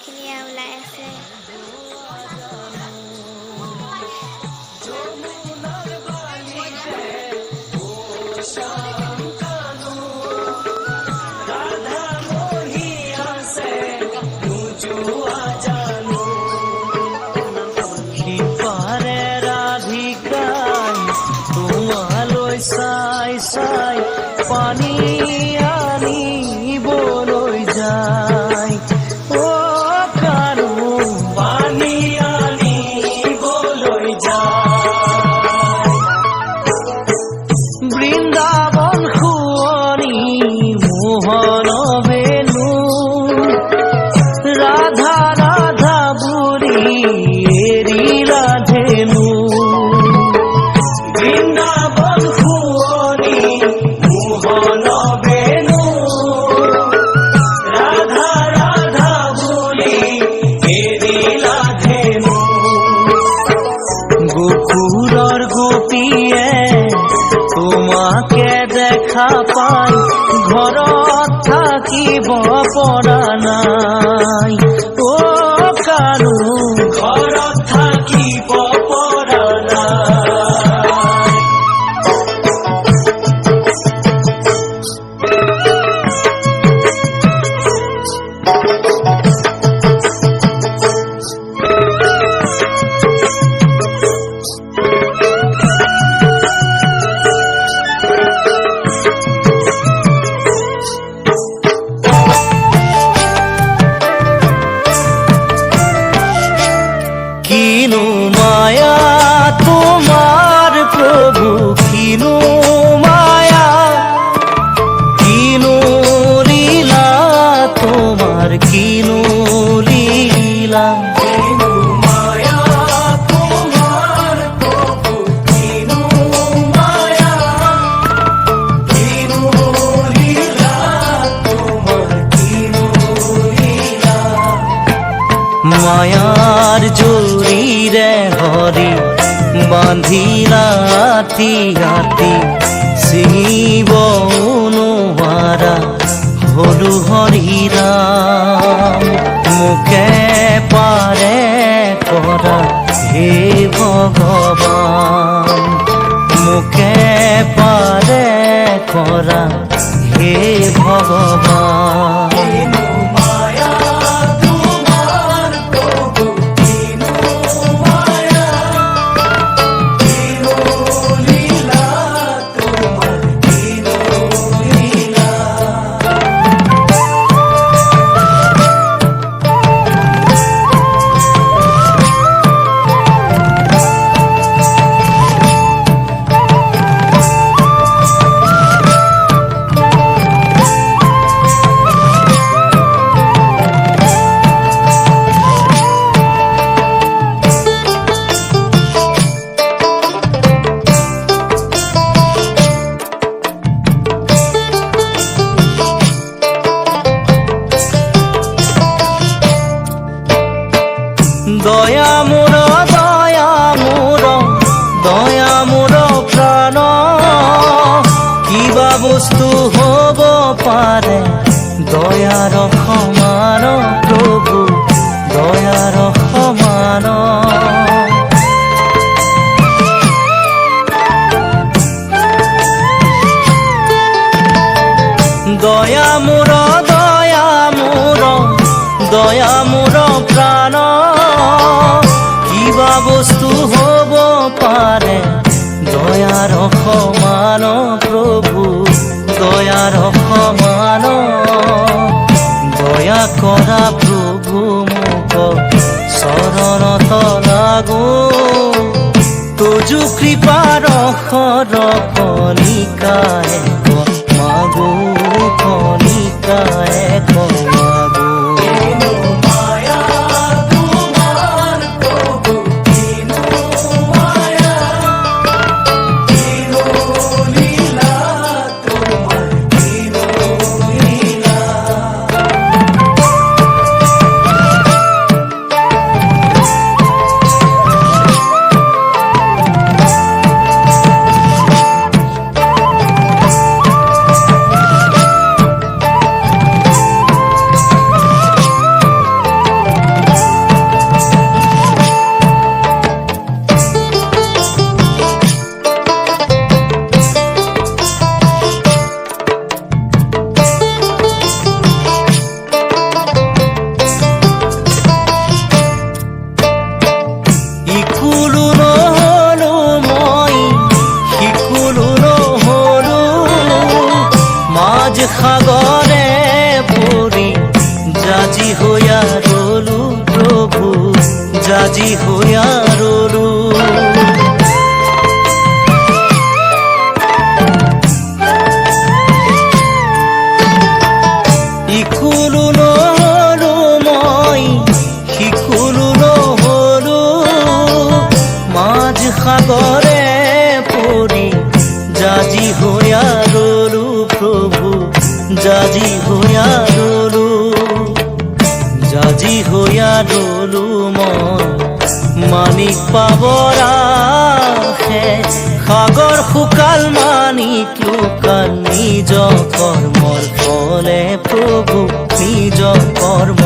পাখিনিয়া ওলাই আছে। চাই চাই পানী আনিবলৈ যায়, অ কানু পানী আনিবলৈ যায়। বৃন্দাবন শুৱনি মোহন বেনু ৰাধা ৰাধা বুলি এৰিলা ধেনু। বৃন্দাবন শুৱনি মোহন বেনু ৰাধা ৰাধা বুলি এৰিলা ধেনু। গোকুলৰ গোপীয়ে তোমাকে দেখা পাই ঘৰত থাকিব পৰা নাই, অ কানু ঘৰত থাকিব পৰা নাই। কিনু মায়া তোমার প্রভু, কিনু মায়া, কিনু লীলা তোমার, কিনু লীলা। কিনু মায়া তোমার প্রভু, কিনু মায়া, কিনু লীলা তোমার, কিনু লীলা। মায়ার জুৰিৰে হৰি বান্ধিলা আতি আতি, ছিঙিব নোৱাৰা হলো হৰি ৰাম। মোকে পাৰে কৰা হে ভগৱান, মোকে পাৰে কৰা হে ভগৱান। দয়া মোৰ দয়া মোৰ দয়া মোৰ প্ৰাণ, কিবা বস্তু হ'ব পাৰে দয়াৰ সমান প্ৰভু, দয়াৰ সমান। দয়া মোৰ দয়া মোৰ দয়া মোৰ প্ৰাণ, কিবা বস্তু হ'ব পাৰে দয়াৰ সমান প্ৰভু, দয়াৰ সমান। দয়া কৰা প্ৰভু মোক চৰণত লাগো, তোজো কৃপাৰ কণিকায়ে মাগো, কণিকায়ে মাগো। হইয়া ৰলু প্ৰভু জাজি হইয়া ৰলু ইকুলু নহলো মই সিকুলু নহলো মাঝ সাগৰে পৰি জাজি হইয়া ৰলু প্ৰভু জাজি হইয়া ৰলু জাজি হইয়া ৰলু মই মানিক পাবৰ আশে সাগৰ শুকাল মানিক লুকাল নিজ কৰ্মৰ ফলে প্ৰভু নিজ কৰ্ম